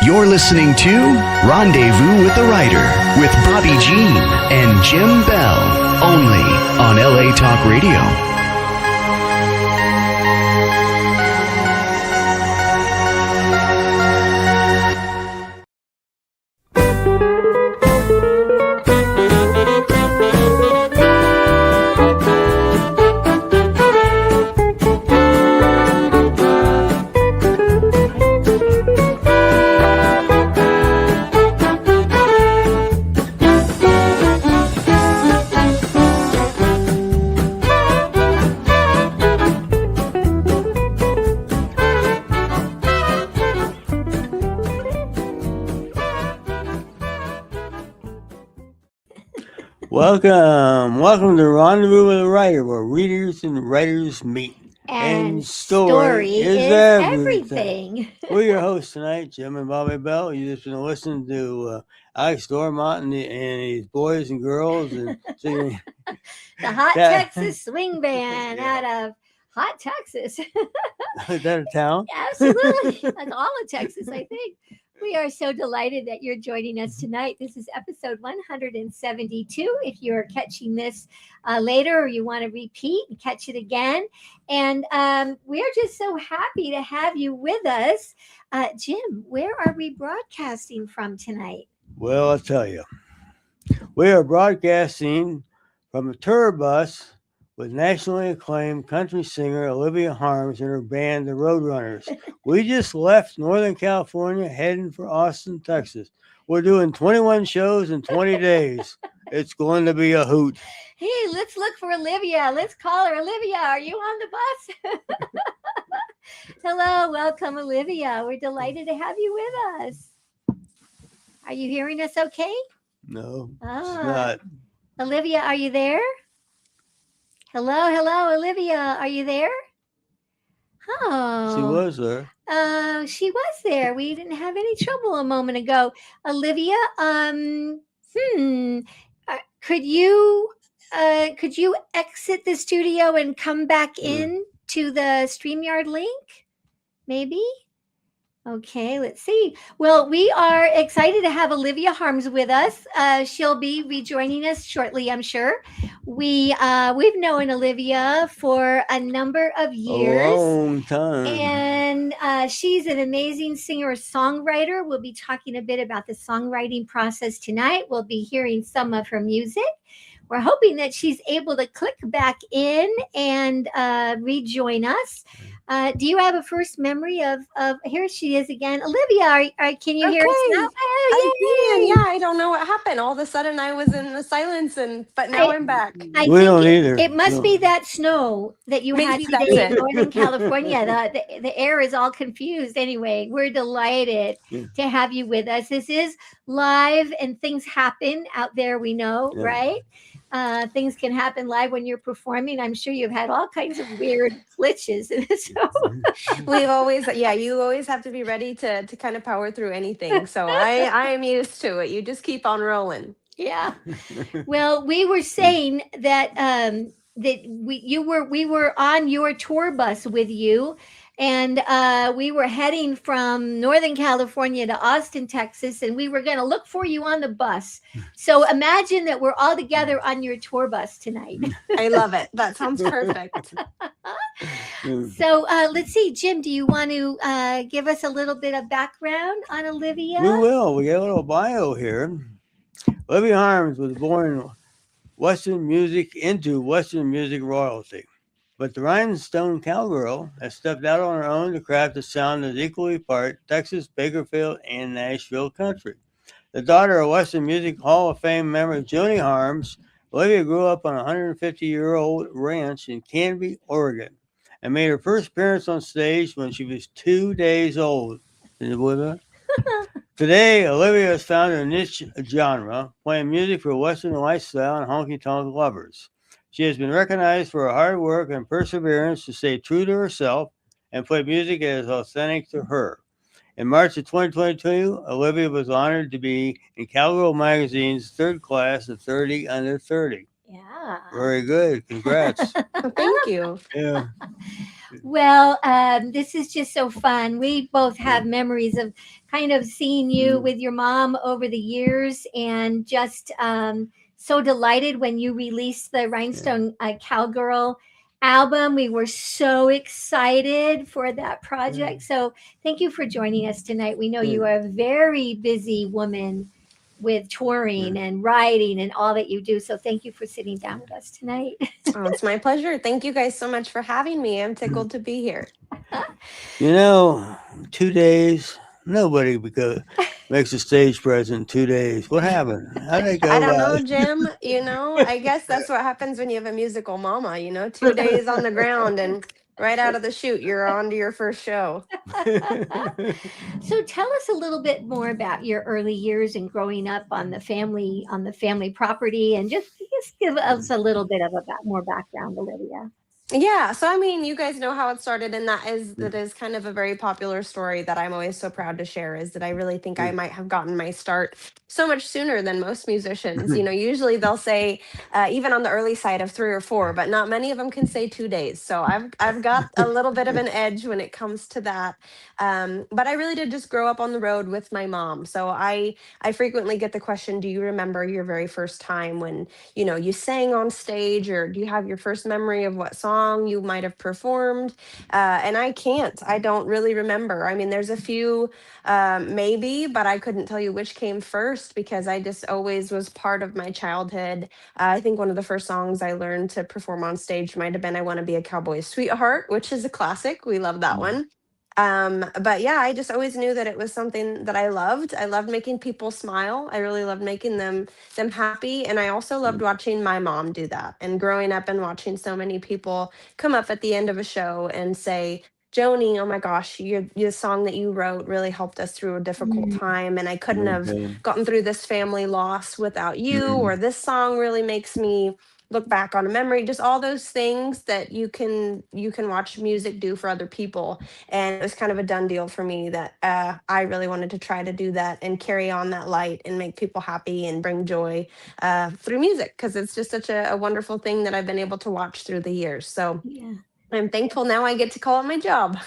You're listening to Rendezvous with the Writer with Bobbi Jean and Jim Bell, only on LA Talk Radio. Welcome to Rendezvous with the Writer, where readers and writers meet. And story is everything. We're your hosts tonight, Jim and Bobbi Bell. You've just been listening to Alex Dormont and his boys and girls and singing the Hot Texas Swing Band out of Hot Texas. Is that a town? Absolutely. That's all of Texas, I think. We are so delighted that you're joining us tonight. This is episode 172. If you're catching this later or you want to repeat and catch it again. And we're just so happy to have you with us. Jim, where are we broadcasting from tonight? Well, I'll tell you. We are broadcasting from a tour bus with nationally acclaimed country singer Olivia Harms and her band, the Roadrunners. We just left Northern California, heading for Austin, Texas. We're doing 21 shows in 20 days. It's going to be a hoot. Hey, let's look for Olivia. Let's call her. Olivia, are you on the bus? Hello, welcome, Olivia. We're delighted to have you with us. Are you hearing us okay? No, it's not. Olivia, are you there? Hello, Olivia. Are you there? Oh. She was there. She was there. We didn't have any trouble a moment ago. Olivia, could you exit the studio and come back in to the StreamYard link? Maybe? Okay, let's see. Well, we are excited to have Olivia Harms with us. She'll be rejoining us shortly, I'm sure. We've known Olivia for a number of years. A long time. And she's an amazing singer-songwriter. We'll be talking a bit about the songwriting process tonight. We'll be hearing some of her music. We're hoping that she's able to click back in and rejoin us. Do you have a first memory of here she is again? Olivia, can you hear us now? I don't know what happened. All of a sudden I was in the silence, but now I'm back. We don't either. It must be that snow that you had today in Northern California. The air is all confused. Anyway, we're delighted to have you with us. This is live and things happen out there, we know, right? Things can happen live when you're performing. I'm sure you've had all kinds of weird glitches. So you always have to be ready to kind of power through anything. So I am used to it. You just keep on rolling. Yeah. Well, we were saying that we were on your tour bus with you. And we were heading from Northern California to Austin, Texas, and we were going to look for you on the bus. So imagine that we're all together on your tour bus tonight. I love it. That sounds perfect. So let's see, Jim, do you want to give us a little bit of background on Olivia? We will. We got a little bio here. Olivia Harms was born into Western music royalty. But the rhinestone cowgirl has stepped out on her own to craft a sound that's equally part Texas, Bakersfield, and Nashville country. The daughter of Western Music Hall of Fame member Joni Harms, Olivia grew up on a 150-year-old ranch in Canby, Oregon, and made her first appearance on stage when she was 2 days old. Can you believe that? Today, Olivia has found a niche genre, playing music for Western lifestyle and honky-tonk lovers. She has been recognized for her hard work and perseverance to stay true to herself and play music that is authentic to her. In March of 2022, Olivia was honored to be in Cowgirl Magazine's third class of 30 Under 30. Yeah. Very good. Congrats. Well, thank you. Yeah. Well, this is just so fun. We both have memories of kind of seeing you with your mom over the years, and just so delighted when you released the Rhinestone Cowgirl album. We were so excited for that project. So thank you for joining us tonight. We know you are a very busy woman with touring and writing and all that you do. So thank you for sitting down with us tonight. Oh, it's my pleasure. Thank you guys so much for having me. I'm tickled to be here. You know, 2 days. Nobody makes a stage present in 2 days. What happened? How did they I go don't about know, Jim. I guess that's what happens when you have a musical mama, 2 days on the ground and right out of the chute, you're on to your first show. it? So tell us a little bit more about your early years and growing up on the family property, and just give us a little bit of more background, Olivia. Yeah, so I mean, you guys know how it started, and that is kind of a very popular story that I'm always so proud to share. Is that I really think I might have gotten my start so much sooner than most musicians. Usually they'll say even on the early side of 3 or 4, but not many of them can say 2 days. So I've got a little bit of an edge when it comes to that. But I really did just grow up on the road with my mom. So I frequently get the question, "Do you remember your very first time when you sang on stage, or do you have your first memory of what song you might have performed?" And I can't. I don't really remember. I mean, there's a few maybe, but I couldn't tell you which came first because I just always was part of my childhood. I think one of the first songs I learned to perform on stage might have been "I Want to Be a Cowboy Sweetheart," which is a classic. We love that one. But yeah, I just always knew that it was something that I loved. I loved making people smile. I really loved making them happy. And I also loved watching my mom do that, and growing up and watching so many people come up at the end of a show and say, "Joni, oh my gosh, your song that you wrote really helped us through a difficult Mm, time. And I couldn't have Okay. gotten through this family loss without you," or "This song really makes me look back on a memory." Just all those things that you can watch music do for other people. And it was kind of a done deal for me that I really wanted to try to do that and carry on that light and make people happy and bring joy through music, because it's just such a wonderful thing that I've been able to watch through the years. So yeah. I'm thankful now I get to call it my job.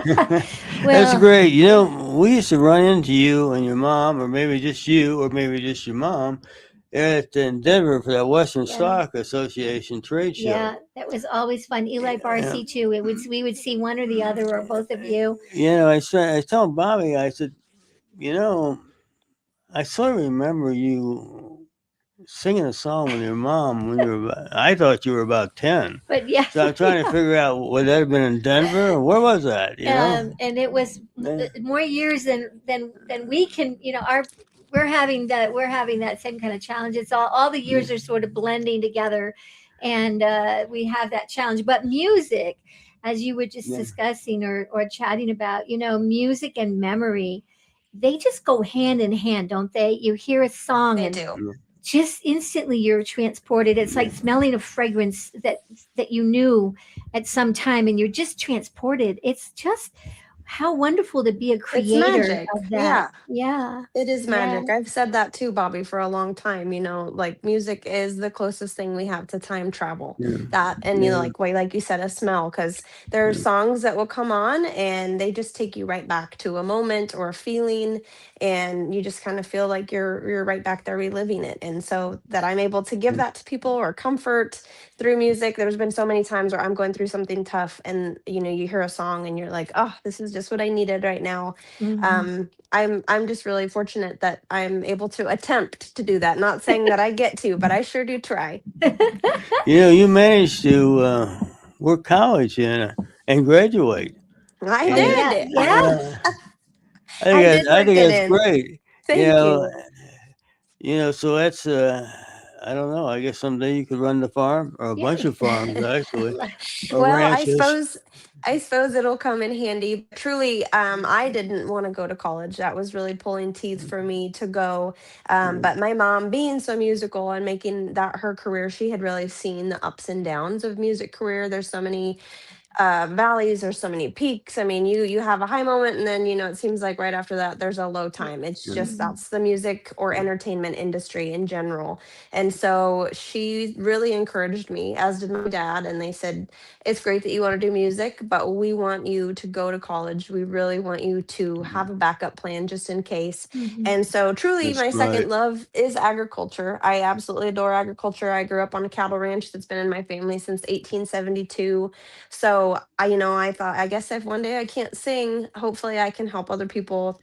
That's Well, great. We used to run into you and your mom, or maybe just you, or maybe just your mom, in Denver for that Western yeah. Stock Association trade show. Yeah, that was always fun. Eli Yeah. Barcy too. We would see one or the other or both of you. I told Bobby, I said, you know, I sort of remember you singing a song with your mom when you were I thought you were about 10. But yeah, So I'm trying to figure out, would that have been in Denver, or where was that? and it was Yeah. more years than we can. Our we're having that same kind of challenge. It's all the years are sort of blending together, and we have that challenge. But music, as you were just Yeah. discussing or chatting about, music and memory, they just go hand in hand, don't they? You hear a song They and do. just instantly you're transported. It's like smelling a fragrance that you knew at some time, and you're just transported. It's just how wonderful to be a It's creator magic. of that. Yeah. Yeah, It is yeah, magic. I've said that too, Bobby, for a long time. Like music is the closest thing we have to time travel. Yeah. That, and Yeah. like you said, a smell, because there are Yeah. songs that will come on and they just take you right back to a moment or a feeling, and you just kind of feel like you're right back there reliving it. And so that I'm able to give that to people, or comfort through music. There's been so many times where I'm going through something tough, and you hear a song and you're like, "Oh, this is just what I needed right now." mhm. I'm just really fortunate that I'm able to attempt to do that. Not saying that I get to, but I sure do try. You managed to work college and graduate. I Oh And yeah, did. yeah. I did I work think it that's in. great. You Thank know, you. so that's I don't know. I guess someday you could run the farm, or a bunch of farms actually, or Well, I ranches. suppose I suppose it'll come in handy. Truly, I didn't want to go to college. That was really pulling teeth for me to go. But my mom, being so musical and making that her career, she had really seen the ups and downs of music career. There's so many valleys, there's so many peaks. I mean, you have a high moment, and then it seems like right after that there's a low time. It's just that's the music or entertainment industry in general. And so she really encouraged me, as did my dad, and they said, it's great that you want to do music, but we want you to go to college. We really want you to have a backup plan just in case. And so truly That's my second right. love is agriculture. I absolutely adore agriculture. I grew up on a cattle ranch that's been in my family since 1872. So I thought, I guess if one day I can't sing, hopefully I can help other people,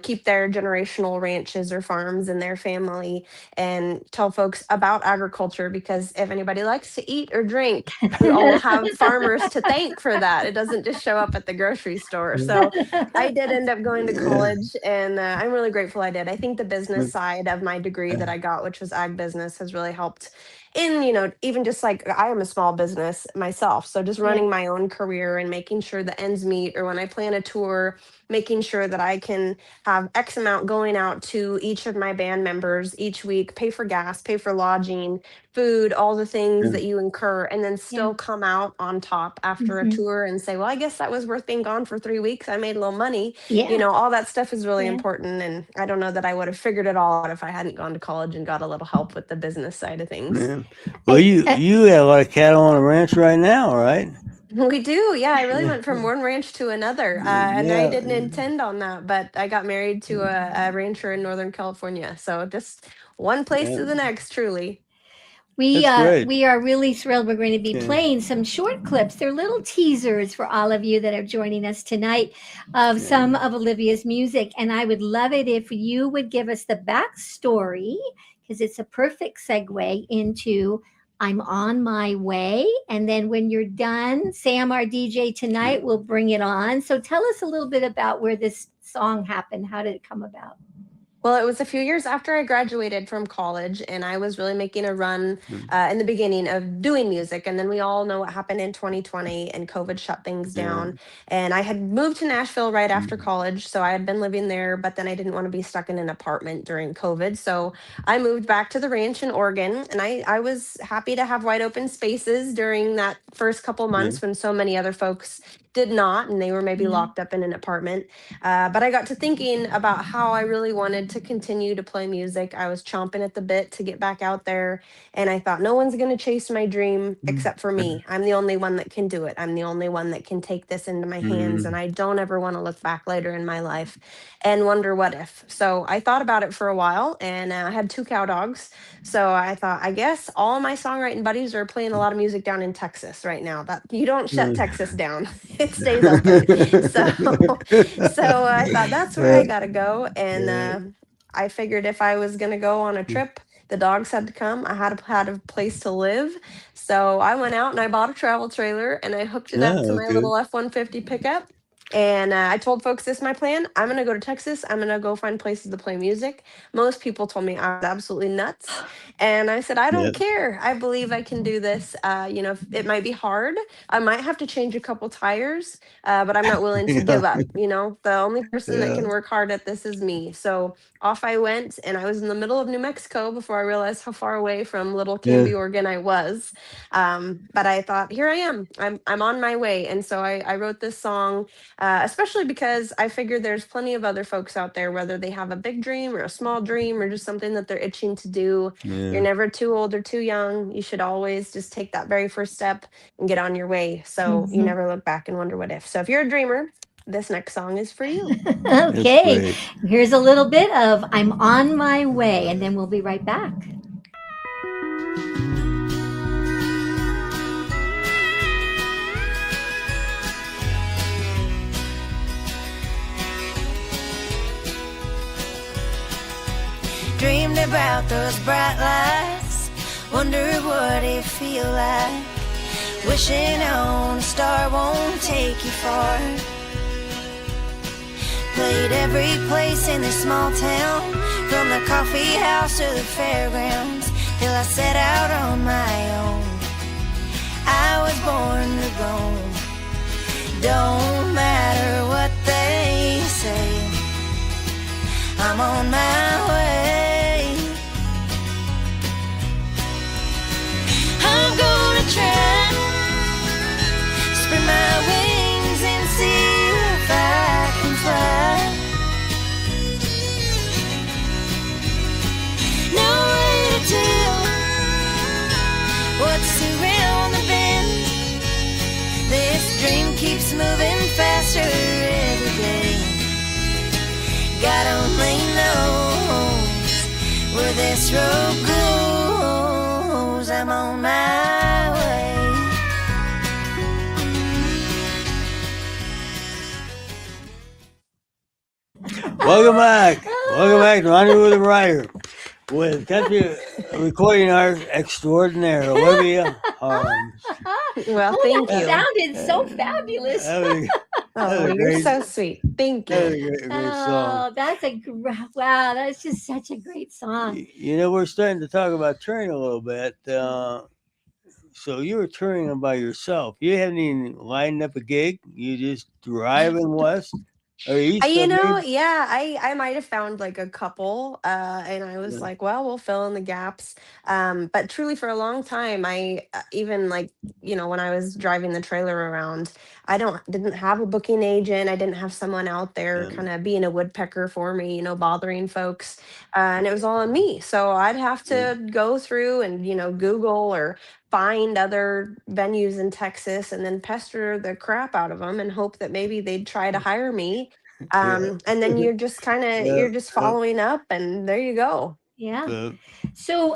keep their generational ranches or farms in their family, and tell folks about agriculture, because if anybody likes to eat or drink, we all have farmers to thank for that. It doesn't just show up at the grocery store. So I did end up going to Yeah. college, and I'm really grateful I did. I think the business side of my degree that I got, which was ag business, has really helped in, even just like I am a small business myself. So just running my own career and making sure the ends meet, or when I plan a tour, making sure that I can have X amount going out to each of my band members each week, pay for gas, pay for lodging, food, all the things that you incur, and then still come out on top after a tour and say, well, I guess that was worth being gone for 3 weeks. I made a little money. All that stuff is really important. And I don't know that I would have figured it all out if I hadn't gone to college and got a little help with the business side of things. Yeah. Well, you have a lot of cattle on a ranch right now, right? We do. Yeah, I really went from one ranch to another. And I didn't intend on that, but I got married to a rancher in Northern California. So just one place to the next, truly. We That's great. we are really thrilled. We're going to be playing some short clips. They're little teasers for all of you that are joining us tonight of some of Olivia's music. And I would love it if you would give us the backstory, because it's a perfect segue into I'm on my way. And then when you're done, Sam, our DJ tonight, will bring it on. So tell us a little bit about where this song happened. How did it come about? Well, it was a few years after I graduated from college, and I was really making a run in the beginning of doing music. And then we all know what happened in 2020, and COVID shut things down. And I had moved to Nashville right after college. So I had been living there, but then I didn't want to be stuck in an apartment during COVID. So I moved back to the ranch in Oregon, and I was happy to have wide open spaces during that first couple months when so many other folks did not, and they were maybe locked up in an apartment. But I got to thinking about how I really wanted to continue to play music. I was chomping at the bit to get back out there. And I thought, no one's going to chase my dream except for me. I'm the only one that can do it. I'm the only one that can take this into my hands. And I don't ever want to look back later in my life and wonder what if. So I thought about it for a while, and I had 2 cow dogs. So I thought, I guess all my songwriting buddies are playing a lot of music down in Texas right now. That you don't shut Texas down. It stays open. So I thought that's where I gotta go. And I figured if I was gonna go on a trip, the dogs had to come. I had a place to live. So I went out and I bought a travel trailer, and I hooked it up to my little F-150 pickup. And I told folks, this is my plan. I'm going to go to Texas. I'm going to go find places to play music. Most people told me I was absolutely nuts. And I said, I don't care. I believe I can do this. It might be hard. I might have to change a couple tires, but I'm not willing to give up. The only person that can work hard at this is me. So off I went, and I was in the middle of New Mexico before I realized how far away from Little Canby, Oregon I was. But I thought, here I am. I'm on my way. And so I wrote this song. Especially because I figured there's plenty of other folks out there, whether they have a big dream or a small dream or just something that they're itching to do. You're never too old or too young. You should always just take that very first step and get on your way. So you never look back and wonder what if. So if you're a dreamer, this next song is for you. Okay, here's a little bit of I'm on my way, and then we'll be right back. Dreamed about those bright lights, wondered what it feel like. Wishing on a star won't take you far. Played every place in this small town, from the coffee house to the fairgrounds, till I set out on my own. I was born to roam. Don't matter what they say, I'm on my way. I'm gonna try, spread my truck goes, I'm on my way. Welcome back. Welcome back to Rendezvous with the Writer with country recording artist extraordinaire Olivia Harms. Well, Oh, thank that you. sounded so fabulous. That was, Oh, was a you're great, so sweet. Thank that was you. a great song. Oh, that's wow. That's just such a great song. You know, we're starting to talk about touring a little bit. So you were touring by yourself. You hadn't even lined up a gig. You just driving west or east You of know, maybe. yeah, I might have found like a couple, and I was like, well, we'll fill in the gaps. But truly, for a long time, I even like when I was driving the trailer around, I didn't have a booking agent. I didn't have someone out there Yeah. kind of being a woodpecker for me, bothering folks, and it was all on me. So I'd have to go through and Google or find other venues in Texas and then pester the crap out of them and hope that maybe they'd try to hire me. Yeah. And then you're just Yeah. you're just following up, and there you go. Yeah. Yeah. So,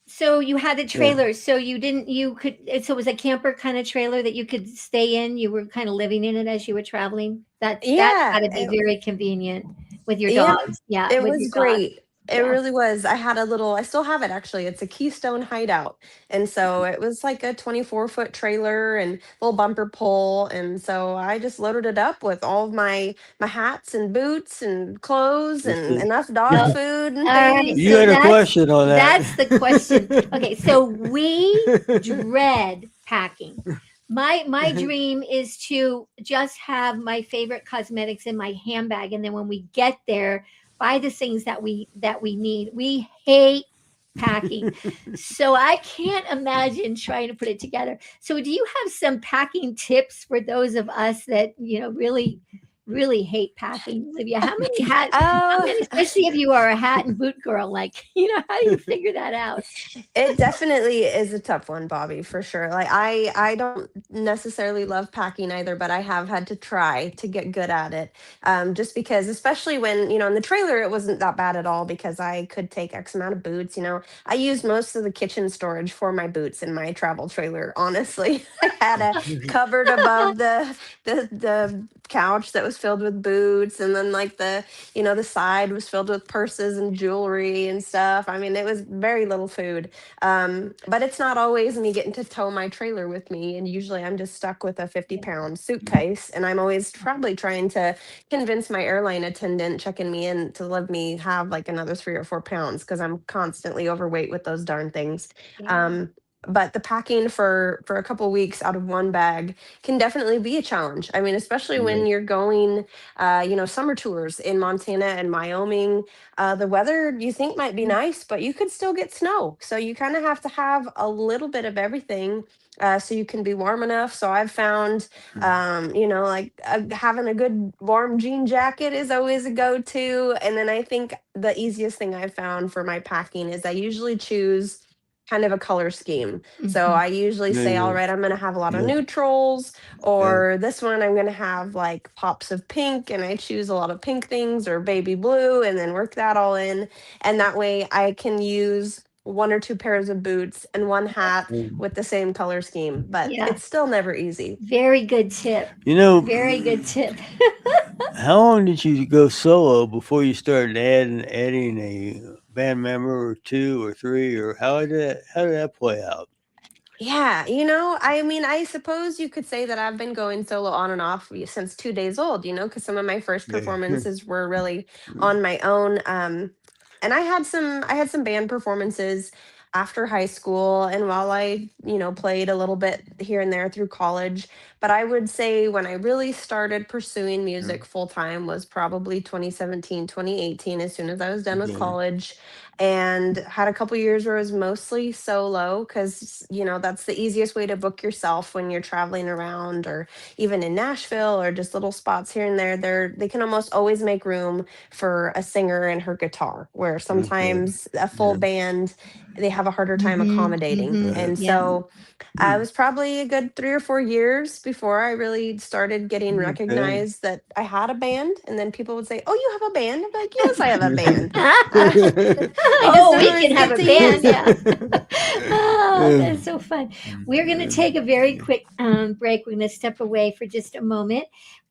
so you had the Yeah. trailer. So you could. So it was a camper kind of trailer that you could stay in. You were kind of living in it as you were traveling. That's Yeah, got to be very convenient with your yeah, dogs. Yeah, it with was your dog. great. It Yeah. really was. I still have it actually. It's a Keystone hideout. And so it was like a 24-foot trailer and little bumper pole. And so I just loaded it up with all of my hats and boots and clothes and enough dog So, food and all right. things. You So had a And question on that. that's the question. Okay. So we dread packing. My dream is to just have my favorite cosmetics in my handbag, and then when we get there, buy the things that we need. We hate packing, so I can't imagine trying to put it together. So, do you have some packing tips for those of us that really hate packing, Olivia? How many how oh, many, especially if you are a hat and boot girl, like how do you figure that out? it definitely is a tough one, Bobby, for sure. Like I don't necessarily love packing either, but I have had to try to get good at it. Just because, especially when in the trailer, it wasn't that bad at all because I could take X amount of boots. I used most of the kitchen storage for my boots in my travel trailer. Honestly, I had a cupboard above the couch that was filled with boots, and then like the side was filled with purses and jewelry and stuff. I mean, it was very little food. But it's not always me getting to tow my trailer with me. And usually I'm just stuck with a 50-pound suitcase. And I'm always probably trying to convince my airline attendant checking me in to let me have like another 3 or 4 pounds because I'm constantly overweight with those darn things. Yeah. But the packing for a couple weeks out of one bag can definitely be a challenge. I mean, especially when you're going, summer tours in Montana and Wyoming. The weather you think might be nice, but you could still get snow. So you kind of have to have a little bit of everything so you can be warm enough. So I've found, like having a good warm jean jacket is always a go to. And then I think the easiest thing I've found for my packing is I usually choose kind of a color scheme. So I usually say, all right, I'm going to have a lot of neutrals, or this one I'm going to have like pops of pink, and I choose a lot of pink things or baby blue and then work that all in. And that way I can use 1 or 2 pairs of boots and one hat with the same color scheme, but Yeah. it's still never easy. Very good tip. Very good tip. How long did you go solo before you started adding a band member or two or three, or how did that play out? Yeah, I mean, I suppose you could say that I've been going solo on and off since 2 days old, because some of my first performances were really on my own. And I had some band performances after high school and while I, played a little bit here and there through college. But I would say when I really started pursuing music full time was probably 2017, 2018, as soon as I was done with college, and had a couple years where it was mostly solo because that's the easiest way to book yourself when you're traveling around, or even in Nashville, or just little spots here and there. They can almost always make room for a singer and her guitar, where sometimes a full band, they have a harder time accommodating. And Yeah. so it was probably a good 3 or 4 years before I really started getting recognized that I had a band. And then people would say, "Oh, you have a band?" I'm like, "Yes, I have a band." Oh, we always can have a good to band, use. yeah. Oh, that's so fun. We're going to take a very quick break. We're going to step away for just a moment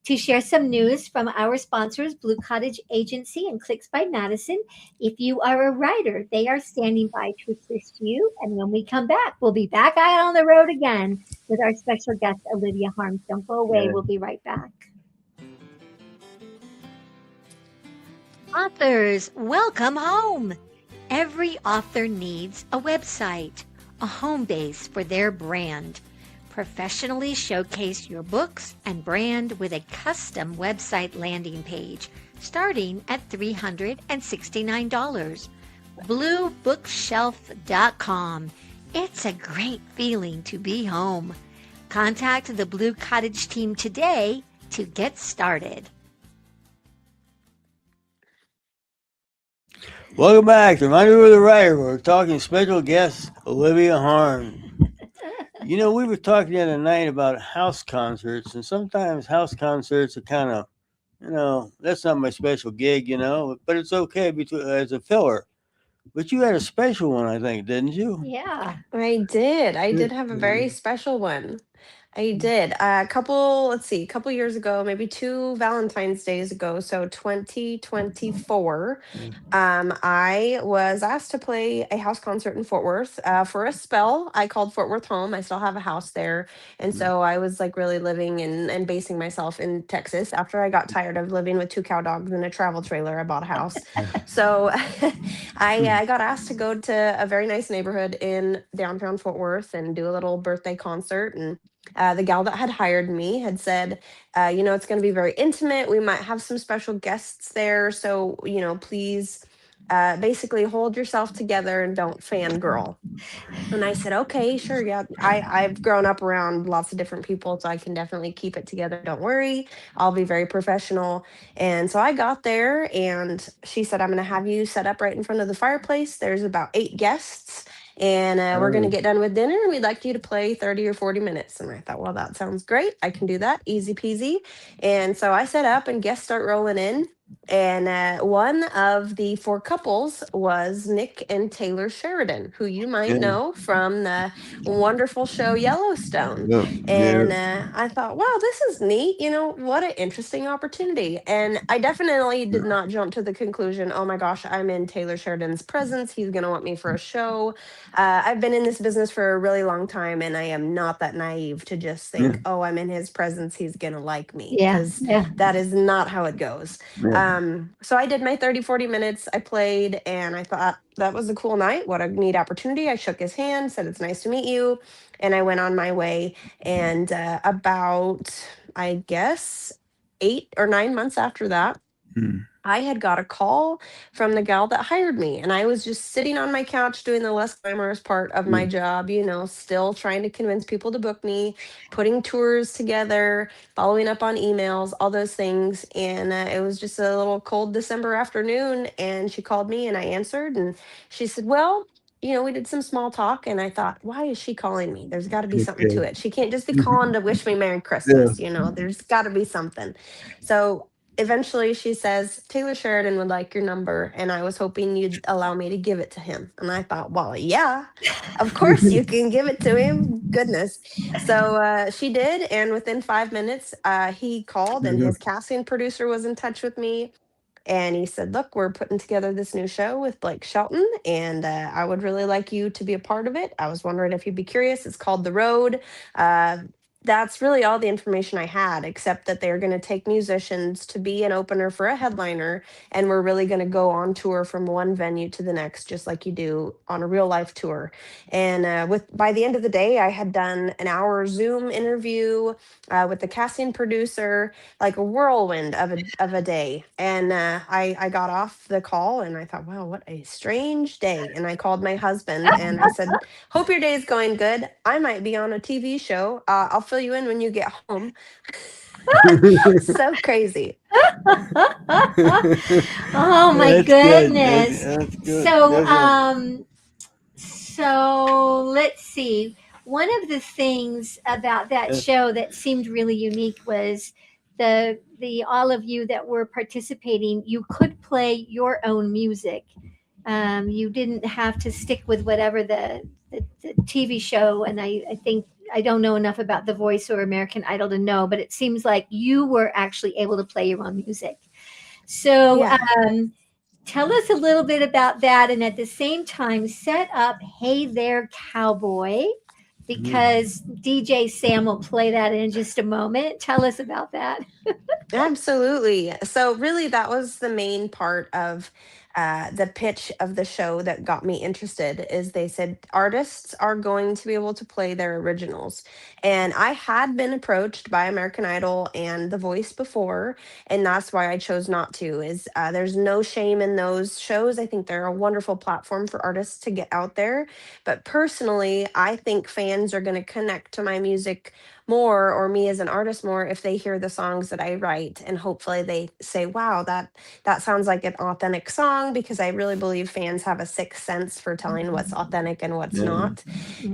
to share some news from our sponsors, Blue Cottage Agency and Clicks by Madison. If you are a writer, they are standing by to assist you. And when we come back, we'll be back out on the road again with our special guest, Olivia Harms. Don't go away. Yeah. We'll be right back. Authors, welcome home. Every author needs a website, a home base for their brand. Professionally showcase your books and brand with a custom website landing page starting at $369. BlueBookshelf.com. It's a great feeling to be home. Contact the Blue Cottage team today to get started. Welcome back to Rendezvous with the Writer. We're talking special guest Olivia Harms. You know, we were talking the other night about house concerts, and sometimes house concerts are kind of, that's not my special gig, but it's okay as a filler. But you had a special one, I think, didn't you? Yeah. I did. I did have a very special one. I did. A couple years ago, maybe two Valentine's days ago, so 2024, I was asked to play a house concert in Fort Worth. For a spell, I called Fort Worth home. I still have a house there. And so I was like really living and basing myself in Texas. After I got tired of living with two cow dogs in a travel trailer, I bought a house. So I got asked to go to a very nice neighborhood in downtown Fort Worth and do a little birthday concert. And the gal that had hired me had said, it's going to be very intimate. We might have some special guests there. So, please basically hold yourself together and don't fangirl. And I said, okay, sure. Yeah. I've grown up around lots of different people, so I can definitely keep it together. Don't worry. I'll be very professional. And so I got there and she said, I'm going to have you set up right in front of the fireplace. There's about 8 guests. And we're going to get done with dinner, and we'd like you to play 30 or 40 minutes. And I thought, well, that sounds great. I can do that. Easy peasy. And so I set up and guests start rolling in. And one of the 4 couples was Nick and Taylor Sheridan, who you might know from the wonderful show Yellowstone. And I thought, wow, this is neat. What an interesting opportunity. And I definitely did not jump to the conclusion, oh my gosh, I'm in Taylor Sheridan's presence. He's going to want me for a show. I've been in this business for a really long time, and I am not that naive to just think, oh, I'm in his presence, he's going to like me. Because that is not how it goes. So I did my 30, 40 minutes. I played, and I thought that was a cool night. What a neat opportunity. I shook his hand, said, it's nice to meet you. And I went on my way. And about, I guess, 8 or 9 months after that, I had got a call from the gal that hired me, and I was just sitting on my couch doing the less glamorous part of my job, still trying to convince people to book me, putting tours together, following up on emails, all those things. And it was just a little cold December afternoon, and she called me and I answered, and she said, well, we did some small talk, and I thought, why is she calling me? There's got to be something to it. She can't just be calling to wish me Merry Christmas. There's got to be something. So eventually she says, Taylor Sheridan would like your number, and I was hoping you'd allow me to give it to him. And I thought, well, yeah, of course you can give it to him. Goodness. So she did. And within 5 minutes, he called, and his casting producer was in touch with me. And he said, look, we're putting together this new show with Blake Shelton, and I would really like you to be a part of it. I was wondering if you'd be curious. It's called The Road. That's really all the information I had, except that they're going to take musicians to be an opener for a headliner. And we're really going to go on tour from one venue to the next, just like you do on a real life tour. And by the end of the day, I had done an hour Zoom interview with the casting producer, like a whirlwind of a day. And I got off the call and I thought, wow, what a strange day. And I called my husband and I said, hope your day is going good. I might be on a TV show. I'll fill you in when you get home. So crazy. Oh my goodness. That's good. So let's see. One of the things about that show that seemed really unique was the all of you that were participating, you could play your own music. You didn't have to stick with whatever the TV show. And I think I don't know enough about The Voice or American Idol to know, but it seems like you were actually able to play your own music. So Yeah. tell us a little bit about that. And at the same time, set up Hey There Cowboy, because DJ Sam will play that in just a moment. Tell us about that. Absolutely. So, really, that was the main part of the pitch of the show that got me interested. Is they said artists are going to be able to play their originals, and I had been approached by American Idol and The Voice before, and that's why I chose not to. Is there's no shame in those shows. I think they're a wonderful platform for artists to get out there. But personally, I think fans are going to connect to my music more, or me as an artist more, if they hear the songs that I write, and hopefully they say, wow, that sounds like an authentic song, because I really believe fans have a sixth sense for telling what's authentic and what's Yeah. not.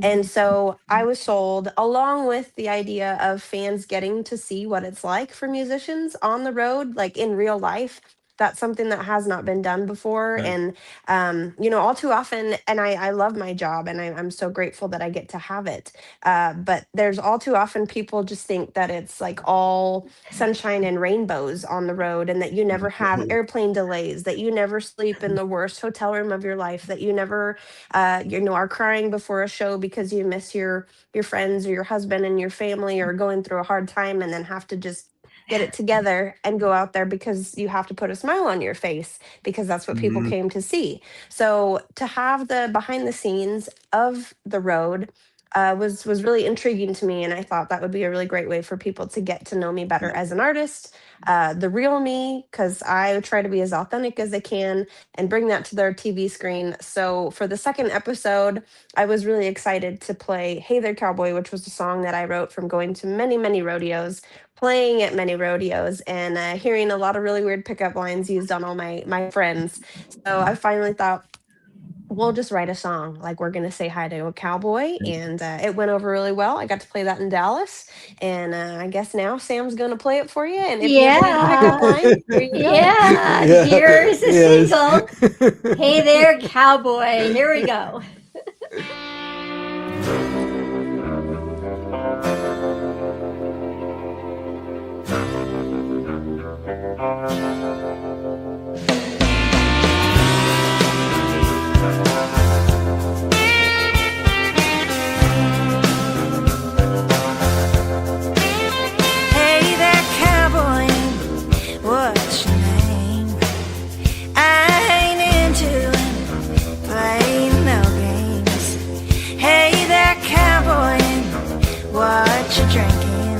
And so I was sold, along with the idea of fans getting to see what it's like for musicians on the road, like in real life. That's something that has not been done before. Right. And all too often, and I love my job, and I'm so grateful that I get to have it. But there's all too often people just think that it's like all sunshine and rainbows on the road, and that you never have airplane delays, that you never sleep in the worst hotel room of your life, that you never, are crying before a show because you miss your friends or your husband and your family, or going through a hard time, and then have to just get it together and go out there because you have to put a smile on your face, because that's what people Mhm. came to see. So to have the behind the scenes of the road was really intriguing to me, and I thought that would be a really great way for people to get to know me better as an artist, the real me, because I try to be as authentic as I can and bring that to their TV screen. So for the second episode, I was really excited to play "Hey There Cowboy," which was a song that I wrote from going to many rodeos, playing at many rodeos, and hearing a lot of really weird pickup lines used on all my friends. So I finally thought, we'll just write a song, like we're gonna say hi to a cowboy, and it went over really well. I got to play that in Dallas, and I guess now Sam's gonna play it for you. And if you ever need a pickup Yeah. line, here you go. Yeah. Yeah. Here's a Yes. single. Hey There Cowboy. Here we go. Hey there, cowboy, what's your name? I ain't into playing no games. Hey there, cowboy, what you drinking?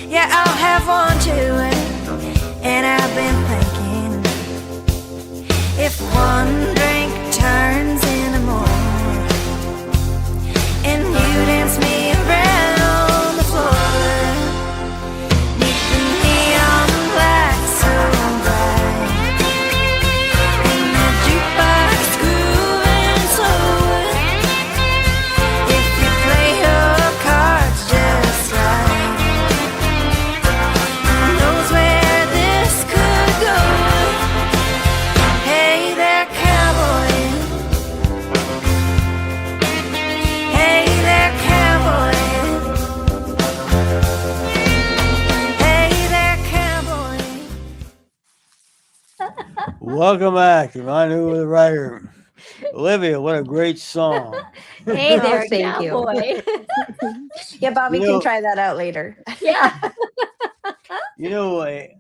Yeah, I'll have one too, and I've been thinking, if one drink turns into more, and you dance me around the floor, neath the neon light so bright, and the jukebox grooving slow, if you play your cards just right, who knows where this could go. Hey there, cowboy. Hey there, cowboy. Hey there, cowboy. Welcome back to Rendezvous with the Writer. Olivia, what a great song. Hey Oh, there, thank you. cowboy. Yeah, Bobby You can know, try that out later. Yeah.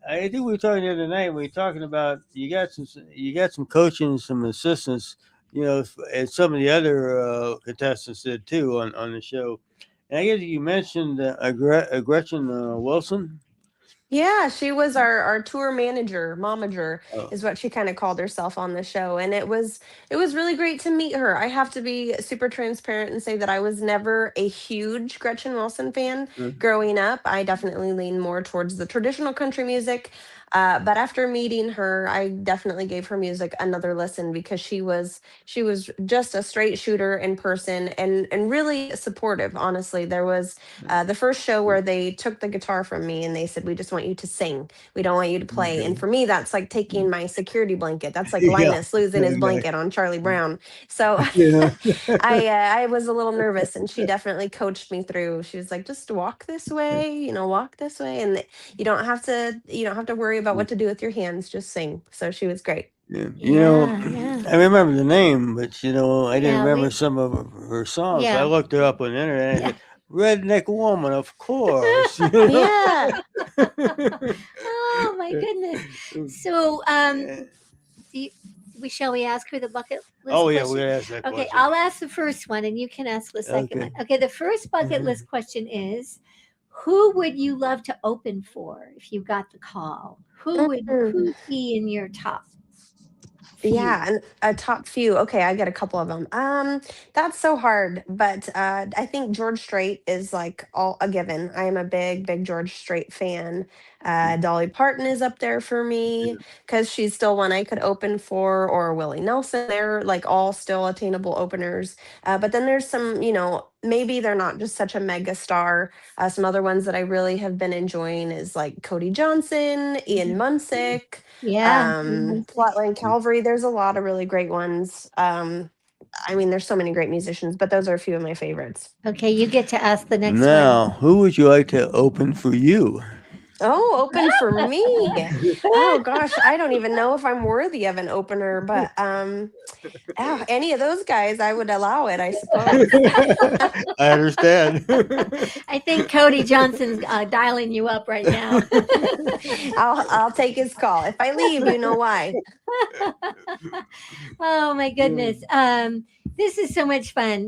I think we were talking the other night. We were talking about you got some coaching, some assistants, and some of the other contestants did too on the show. And I guess you mentioned Gretchen Wilson. Yeah, she was our tour manager, momager Oh, is what she kind of called herself on the show. And it was really great to meet her. I have to be super transparent and say that I was never a huge Gretchen Wilson fan mm, growing up. I definitely lean more towards the traditional country music. But after meeting her, I definitely gave her music another listen because she was just a straight shooter in person and really supportive. Honestly, there was the first show where they took the guitar from me and they said, "We just want you to sing. We don't want you to play." And Okay. for me, that's like taking my security blanket. That's like Yeah. Linus losing his Exactly. blanket on Charlie Brown. So Yeah. I was a little nervous, and she definitely coached me through. She was like, "Just walk this way, walk this way, and you don't have to worry about what to do with your hands. Just sing." So she was great. Yeah. Yeah, yeah, I remember the name, but I didn't yeah. remember some of her songs. So I Yeah, looked her up on the internet. And I yeah. said, "Redneck Woman, of course." Yeah. Oh my goodness. So, do you, shall we ask her the bucket list Oh yeah, we question? gotta ask that Okay, question. I'll ask the first one, and you can ask the second Okay. one. Okay, the first bucket list question is, who would you love to open for if you got the call? Mm. Who'd be in your top few? Yeah, and a top few. Okay, I get a couple of them. That's so hard, but I think George Strait is like all a given. I am a big, big George Strait fan. Dolly Parton is up there for me because she's still one I could open for, or Willie Nelson. They're like all still attainable openers. But then there's some, maybe they're not just such a mega star. Some other ones that I really have been enjoying is like Cody Johnson, Ian Munsick, Yeah. Flatland Calvary. There's a lot of really great ones. I mean, there's so many great musicians, but those are a few of my favorites. Okay, you get to ask the next one. Now, who would you like to open for you? Oh, open for me. Oh gosh, I don't even know if I'm worthy of an opener, but any of those guys, I would allow it, I suppose. I understand. I think Cody Johnson's dialing you up right now. I'll take his call. If I leave, you know why. Oh my goodness. This is so much fun.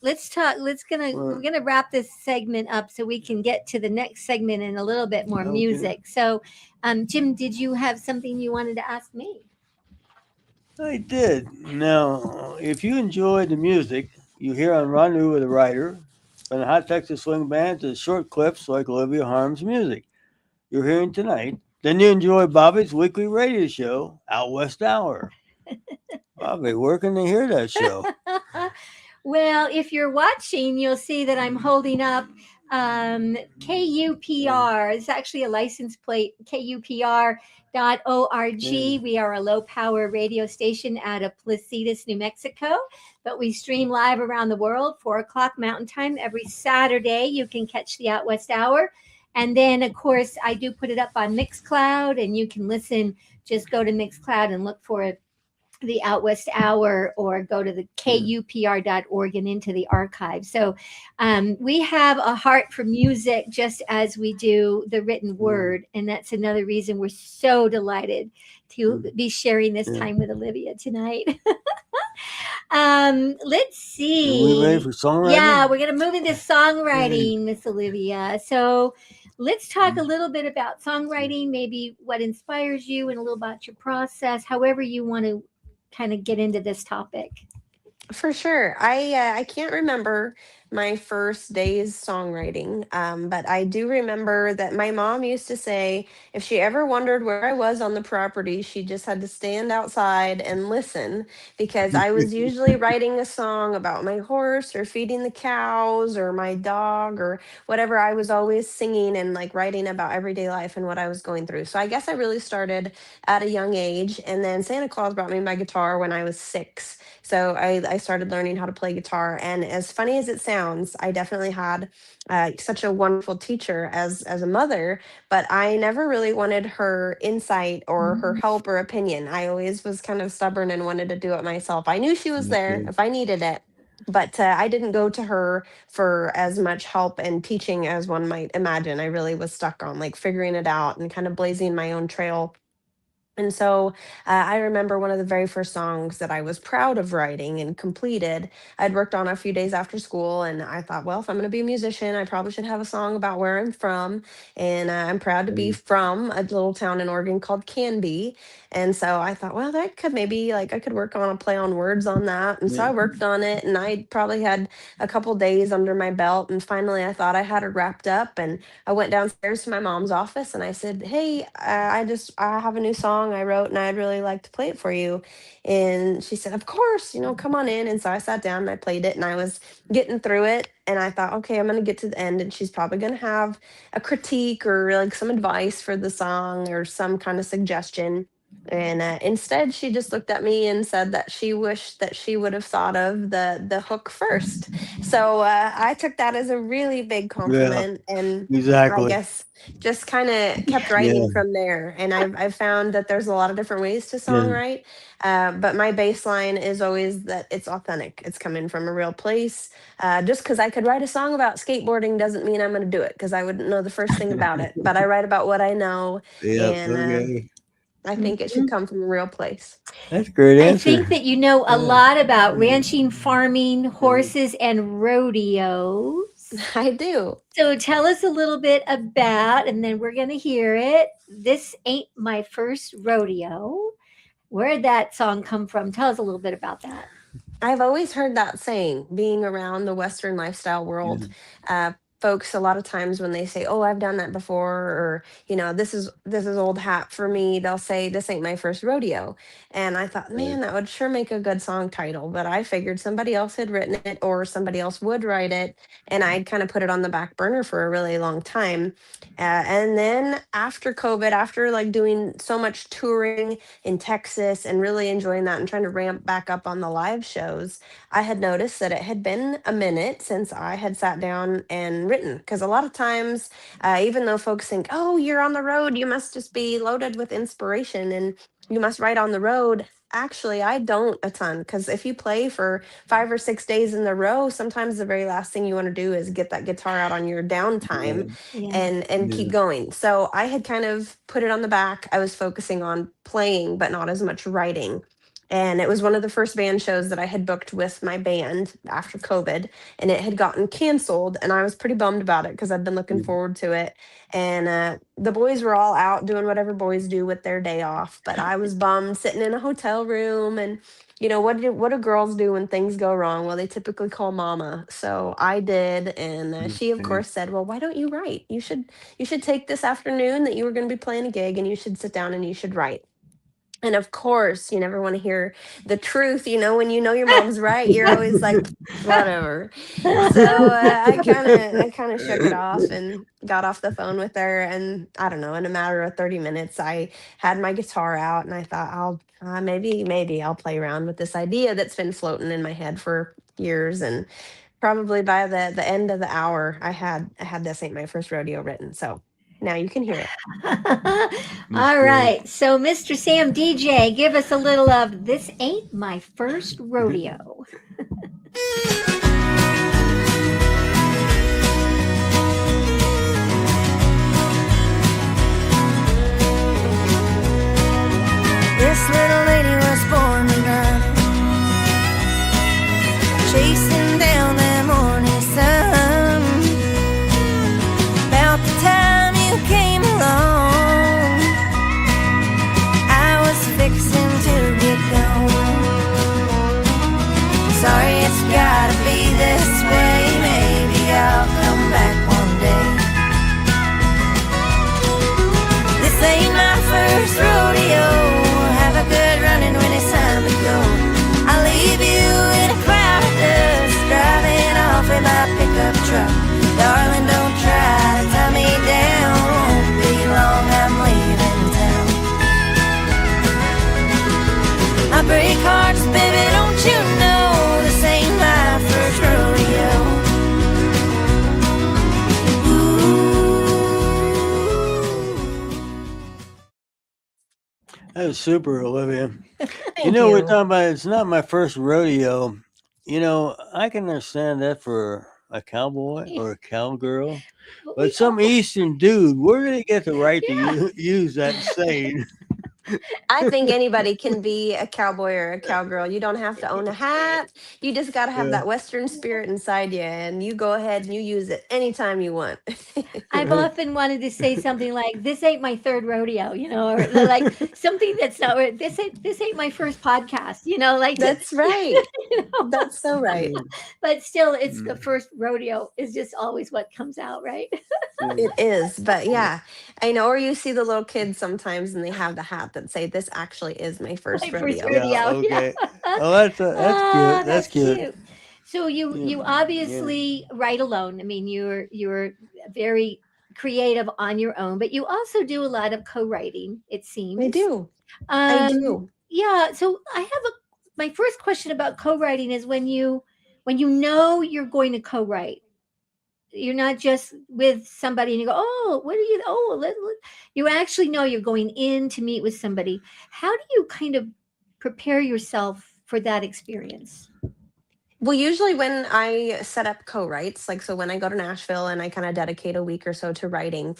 Let's talk. We're gonna wrap this segment up so we can get to the next segment and a little bit more Okay. music. So, Jim, did you have something you wanted to ask me? I did. Now, if you enjoy the music you hear on Rendezvous with a Writer, from the Hot Texas Swing Band to short clips like Olivia Harm's music you're hearing tonight, then you enjoy Bobby's weekly radio show, Out West Hour. Bobby, where can they hear that show? Well, if you're watching, you'll see that I'm holding up KUPR. It's actually a license plate, KUPR.org. We are a low power radio station out of Placitas, New Mexico, but we stream live around the world, 4 o'clock Mountain Time every Saturday. You can catch the Out West Hour. And then, of course, I do put it up on Mixcloud, and you can listen. Just go to Mixcloud and look for it, the Out West Hour, or go to the KUPR.org and into the archive. So we have a heart for music just as we do the written word. And that's another reason we're so delighted to be sharing this time with Olivia tonight. Let's see. Are we ready for songwriting? Yeah, we're going to move into songwriting, Miss Olivia. So let's talk a little bit about songwriting, maybe what inspires you and a little about your process, however you want to kind of get into this topic. For sure. I can't remember my first day's songwriting, but I do remember that my mom used to say if she ever wondered where I was on the property, she just had to stand outside and listen, because I was usually writing a song about my horse or feeding the cows or my dog or whatever. I was always singing and like writing about everyday life and what I was going through. So I guess I really started at a young age, and then Santa Claus brought me my guitar when I was 6. So I started learning how to play guitar. And as funny as it sounds, I definitely had such a wonderful teacher as a mother, but I never really wanted her insight or her help or opinion. I always was kind of stubborn and wanted to do it myself. I knew she was there if I needed it, but I didn't go to her for as much help and teaching as one might imagine. I really was stuck on like figuring it out and kind of blazing my own trail. And so I remember one of the very first songs that I was proud of writing and completed. I'd worked on a few days after school, and I thought, well, if I'm going to be a musician, I probably should have a song about where I'm from. And I'm proud to be from a little town in Oregon called Canby. And so I thought, well, that could maybe like I could work on a play on words on that. And so I worked on it, and I probably had a couple days under my belt. And finally, I thought I had it wrapped up. And I went downstairs to my mom's office and I said, "Hey, I have a new song I wrote and I'd really like to play it for you." And she said, "Of course, come on in." And so I sat down and I played it, and I was getting through it, and I thought, okay, I'm going to get to the end and she's probably going to have a critique or like some advice for the song or some kind of suggestion. And instead, she just looked at me and said that she wished that she would have thought of the hook first. So I took that as a really big Yeah, compliment, and I exactly. guess just kind of kept Yeah, writing from there. And I've found that there's a lot of different ways to yeah, songwrite, but my baseline is always that it's authentic. It's coming from a real place. Just because I could write a song about skateboarding doesn't mean I'm going to do it because I wouldn't know the first thing about it. But I write about what I know, yeah. and Okay, I think it should come from a real place. that's a great I answer. think that you know a Yeah. lot about ranching, farming, horses, and rodeos. I do. So tell us a little bit about, and then we're going to hear it. This ain't my first rodeo. Where'd that song come from? Tell us a little bit about that. I've always heard that saying, being around the Western lifestyle Yeah. world. Uh, Folks, a lot of times when they say, "Oh, I've done that before," or this is old hat for me, they'll say, "This ain't my first rodeo." And I thought, man, that would sure make a good song title. But I figured somebody else had written it, or somebody else would write it, and I'd kind of put it on the back burner for a really long time. And then after COVID, after like doing so much touring in Texas and really enjoying that and trying to ramp back up on the live shows, I had noticed that it had been a minute since I had sat down and written. Because a lot of times, even though folks think, "Oh, you're on the road, you must just be loaded with inspiration and you must write on the road." Actually, I don't a ton because if you play for 5 or 6 days in a row, sometimes the very last thing you want to do is get that guitar out on your downtime Yeah. and keep going. So I had kind of put it on the back. I was focusing on playing, but not as much writing. And it was one of the first band shows that I had booked with my band after COVID, and it had gotten canceled. And I was pretty bummed about it because I'd been looking forward to it. And the boys were all out doing whatever boys do with their day off. But I was bummed sitting in a hotel room. And, what do girls do when things go wrong? Well, they typically call mama. So I did. And she, of course, said, "Well, why don't you write? You should take this afternoon that you were going to be playing a gig and you should sit down and you should write." And of course, you never want to hear the truth. When you know your mom's right, you're always like, whatever. So I kind of shook it off and got off the phone with her. And I don't know, in a matter of 30 minutes, I had my guitar out, and I thought, I'll maybe I'll play around with this idea that's been floating in my head for years. And probably by the end of the hour, I had "This Ain't My First Rodeo" written. So now you can hear it. All right. So, Mr. Sam DJ, give us a little of This Ain't My First Rodeo. This little lady was born to run, chasing down that morning sun. About the time you came along, I was fixing to get gone. Sorry, it's gotta be this way. Maybe I'll come back one day. This ain't my first rodeo. Have a good running when it's time to go. I'll leave you in a crowd of dust, driving off in my pickup truck. Darling, don't try to tie me down. Won't be long, I'm leaving town. I break hearts, baby, don't you know? This ain't my first rodeo. That was super, Olivia. Thank We're you. talking about it's not my first rodeo. I can understand that for a cowboy or a cowgirl, but some Eastern dude, where did he get the right to use that saying? I think anybody can be a cowboy or a cowgirl. You don't have to own a hat. You just got to have Yeah. that Western spirit inside you, and you go ahead and you use it anytime you want. I've often wanted to say something like, "This ain't my third rodeo," or like something that's not right. This ain't my first podcast, like That's right. you know? That's so right. But still, it's the first rodeo is just always what comes out, right? It is, but yeah, I know. Or you see the little kids sometimes, and they have the hat that say, "This actually is my first My first rodeo." Yeah. rodeo. Yeah. Okay. Oh, that's cute. That's That's cute. cute. So you Yeah. you obviously write alone. I mean, you're very creative on your own, but you also do a lot of co-writing, it seems. I do. I do. Yeah. So I have my first question about co-writing is when you know you're going to co-write, you're not just with somebody and you go, oh, what are you? Oh, you actually know you're going in to meet with somebody. How do you kind of prepare yourself for that experience? Well, usually when I set up co-writes, like so when I go to Nashville and I kind of dedicate a week or so to writing,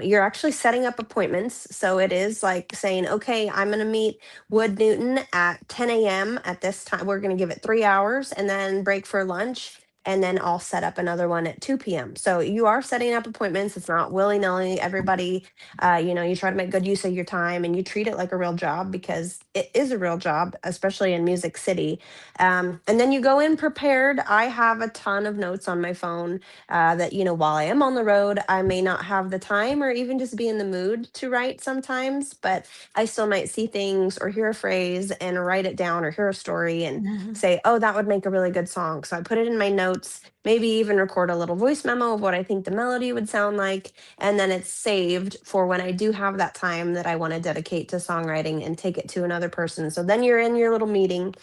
you're actually setting up appointments. So it is like saying, okay, I'm going to meet Wood Newton at 10 a.m. at this time. We're going to give it 3 hours and then break for lunch. And then I'll set up another one at 2 p.m. So you are setting up appointments. It's not willy-nilly. Everybody, you try to make good use of your time and you treat it like a real job because it is a real job, especially in Music City. And then you go in prepared. I have a ton of notes on my phone that, while I am on the road, I may not have the time or even just be in the mood to write sometimes, but I still might see things or hear a phrase and write it down or hear a story and say, oh, that would make a really good song. So I put it in my notes, maybe even record a little voice memo of what I think the melody would sound like. And then it's saved for when I do have that time that I want to dedicate to songwriting and take it to another person. So then you're in your little meeting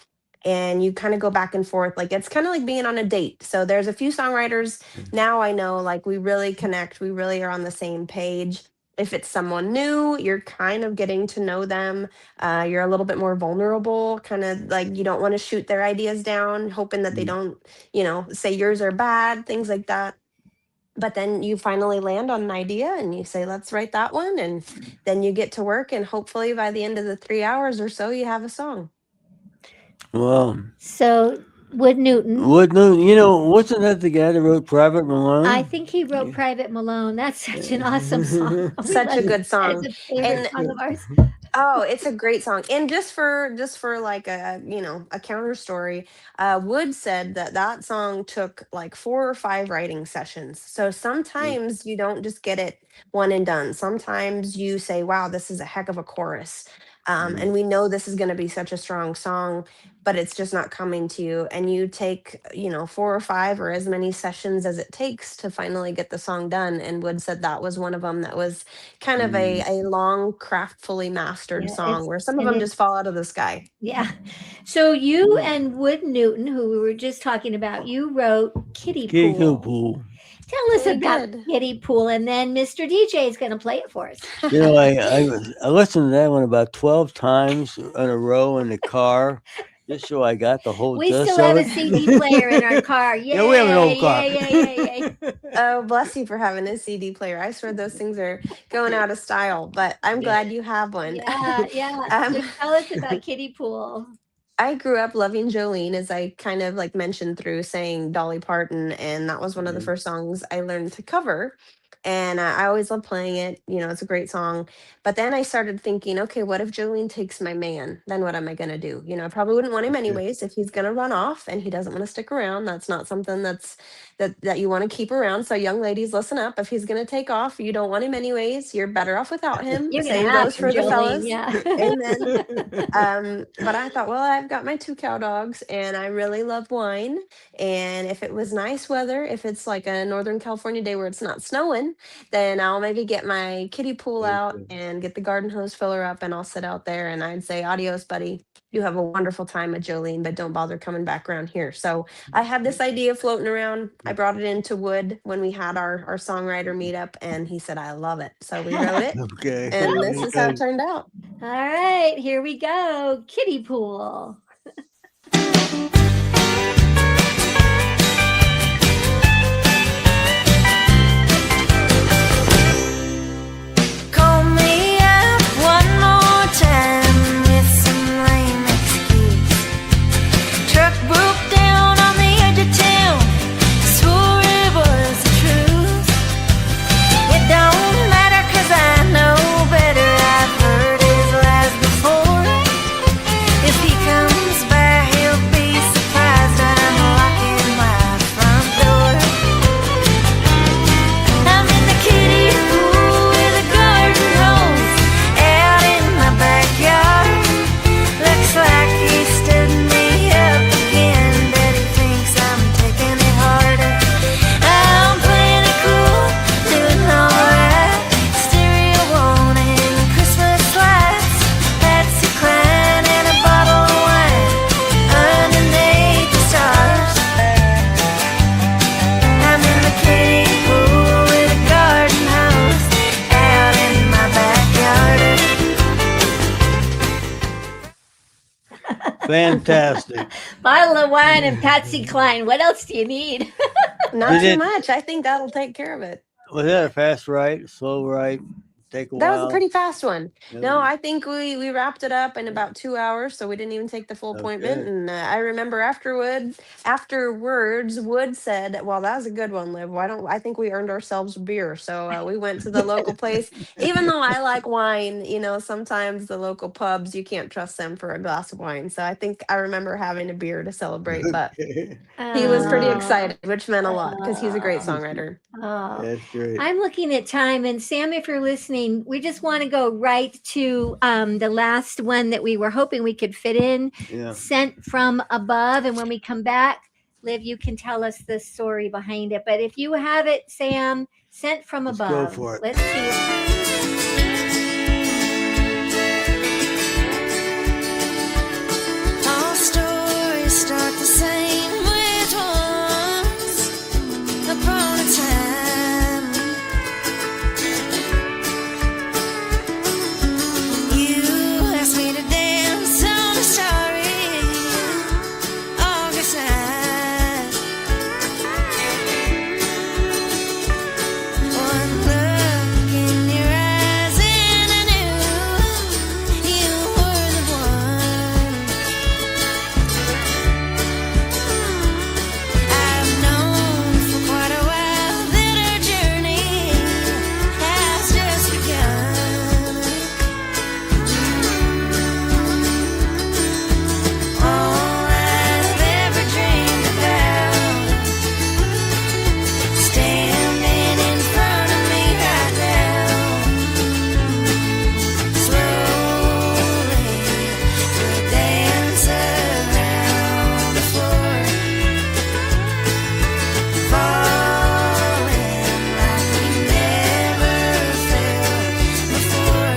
and you kind of go back and forth. Like it's kind of like being on a date. So there's a few songwriters now I know, like we really connect, we really are on the same page. If it's someone new, you're kind of getting to know them. You're a little bit more vulnerable, kind of like you don't want to shoot their ideas down, hoping that they don't, say yours are bad, things like that. But then you finally land on an idea and you say, let's write that one. And then you get to work. And hopefully by the end of the 3 hours or so, you have a song. Well, So Wood Newton. wasn't that the guy that wrote Private Malone? I think he wrote Private Malone. That's such an awesome song. Such a good song. It's a favorite song of ours. Oh, it's a great song. And just for like a counter story, Wood said that song took like 4 or 5 writing sessions. So sometimes you don't just get it one and done. Sometimes you say, wow, this is a heck of a chorus. And we know this is going to be such a strong song, but it's just not coming to you. And you take, 4 or 5 or as many sessions as it takes to finally get the song done. And Wood said that was one of them that was kind of a long, craftfully mastered song where some of them just fall out of the sky. Yeah. So you and Wood Newton, who we were just talking about, you wrote Kiddie Pool. Tell us about Kiddie Pool, and then Mr. DJ is going to play it for us. I listened to that one about 12 times in a row in the car, just so I got the whole We gist still have of a it. CD player in our car. Yay, Yeah, we have an old car. Yay. Oh, bless you for having a CD player. I swear those things are going out of style, but I'm glad you have one. Yeah. So tell us about Kiddie Pool. I grew up loving Jolene, as I kind of like mentioned through saying Dolly Parton, and that was one of the first songs I learned to cover. And I always love playing it. It's a great song. But then I started thinking, okay, what if Jolene takes my man? Then what am I going to do? I probably wouldn't want him anyways. If he's going to run off and he doesn't want to stick around, that's not something that you want to keep around. So young ladies, listen up. If he's going to take off, you don't want him anyways. You're better off without him. You're Same gonna goes for the Jolene, fellas. yeah. Amen. But I thought, well, I've got my 2 cow dogs and I really love wine. And if it was nice weather, if it's like a Northern California day where it's not snowing, then I'll maybe get my kiddie pool out and get the garden hose filler up and I'll sit out there and I'd say, adios, buddy. You have a wonderful time at Jolene, but don't bother coming back around here. So I had this idea floating around. I brought it into Wood when we had our songwriter meetup and he said, I love it. So we wrote it. Okay. And this is how it turned out. All right, here we go. Kiddie Pool. Call me up one more time. Fantastic. Bottle of wine and Patsy Cline. What else do you need? Not Did too it? much. I think that'll take care of it. Was that a fast ride? Slow ride? Take a That was a while. pretty fast one. No, Yeah. I think we wrapped it up in about 2 hours, so we didn't even take the full appointment. Okay. And I remember afterwards, Wood said, "Well, that was a good one, Liv. Why don't I think we earned ourselves a beer?" So we went to the local place. Even though I like wine, sometimes the local pubs you can't trust them for a glass of wine. So I think I remember having a beer to celebrate. But Okay. he was pretty Oh, excited, which meant a lot because he's a great oh, songwriter. oh. That's great. I'm looking at time, and Sam, if you're listening, we just want to go right to the last one that we were hoping we could fit in, Yeah. Sent from Above. And when we come back, Liv, you can tell us the story behind it. But if you have it, Sam, Sent from Let's go Above. for it. Let's see. All stories start the same with once upon a time. You asked me to dance on a starry August night. One look in your eyes and I knew you were the one. I've known for quite a while that our journey has just begun. All I've ever dreamed about standing in front of me right now. Slowly we dance around the floor, falling like we never felt before.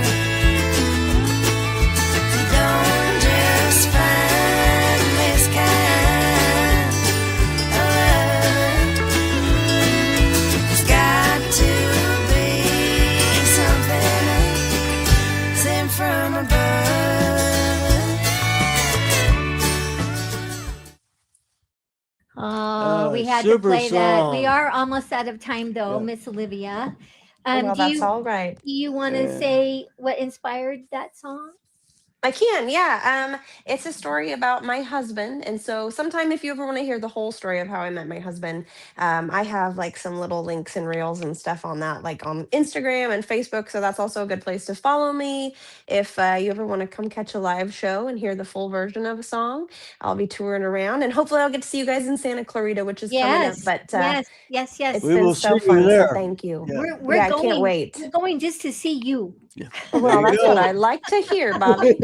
You don't just find this kind of love. There's got to be something sent from above. Oh, we had to Super play that. We song. are almost out of time, though, Yeah. Miss Olivia. Well, Do that's you all right. do you want to Yeah. say what inspired that song? I can, yeah. It's a story about my husband, and so sometime if you ever want to hear the whole story of how I met my husband, I have like some little links and reels and stuff on that, like on Instagram and Facebook. So that's also a good place to follow me if you ever want to come catch a live show and hear the full version of a song. I'll be touring around, and hopefully I'll get to see you guys in Santa Clarita, which is coming up. Yes, But yes. it's We been will see so you fun. So there. thank you. Yeah. We're Yeah, I can't going. wait. We're going just to see you. Yeah. Well, There you that's what go. I like to hear, Bobby.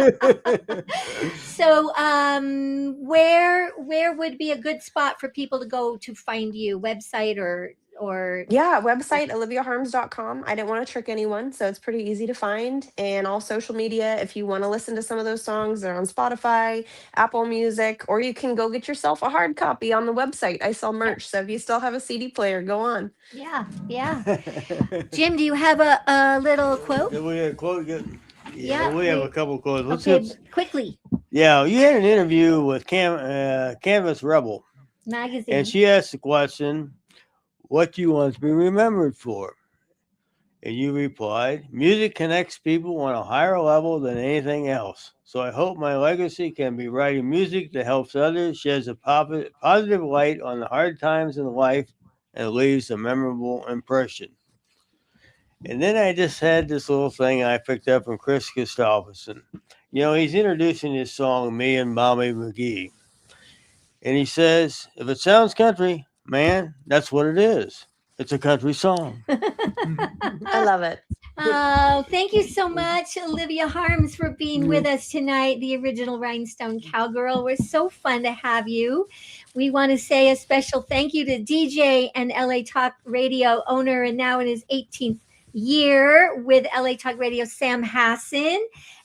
So, where would be a good spot for people to go to find you? Website or Yeah, website oliviaharms.com. I didn't want to trick anyone, so it's pretty easy to find. And all social media, if you want to listen to some of those songs, they're on Spotify, Apple Music, or you can go get yourself a hard copy on the website. I sell merch, so if you still have a CD player, go on. yeah. Jim, do you have a little quote? Did we have a quote? Yeah, we have a couple quotes. Let's Okay, just, quickly. yeah, you had an interview with Canvas Rebel, Magazine. and she asked the question, "What do you want to be remembered for?" And you replied, "Music connects people on a higher level than anything else. So I hope my legacy can be writing music that helps others, sheds a positive light on the hard times in life, and leaves a memorable impression." And then I just had this little thing I picked up from Chris Christopherson. He's introducing his song, Me and Bobby McGee. And he says, if it sounds country, man, that's what it is. It's a country song. I love it. Oh, thank you so much, Olivia Harms, for being with us tonight, the original Rhinestone Cowgirl. We're so fun to have you. We want to say a special thank you to DJ and LA Talk Radio owner, and now in his 18th year with LA Talk Radio, Sam Hassan,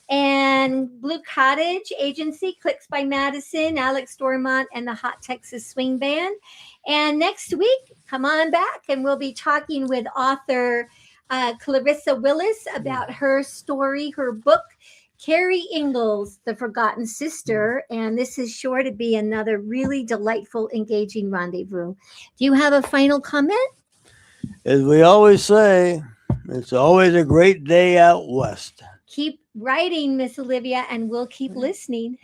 and Blue Cottage Agency, Clicks by Madison, Alex Dormont, and the Hot Texas Swing Band. And next week, come on back, and we'll be talking with author Clarissa Willis about her story, her book, Carrie Ingalls, The Forgotten Sister, and this is sure to be another really delightful, engaging rendezvous. Do you have a final comment? As we always say, it's always a great day out west. Keep writing, Miss Olivia, and we'll keep listening.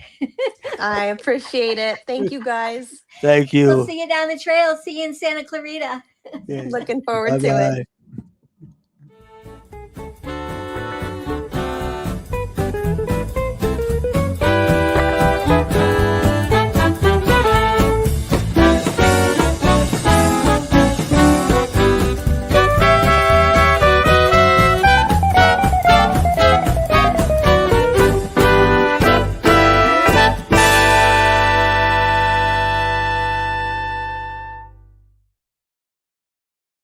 I appreciate it. Thank you guys. Thank We'll you. see you down the trail. See you in Santa Clarita. Yeah. Looking forward to Bye-bye. it.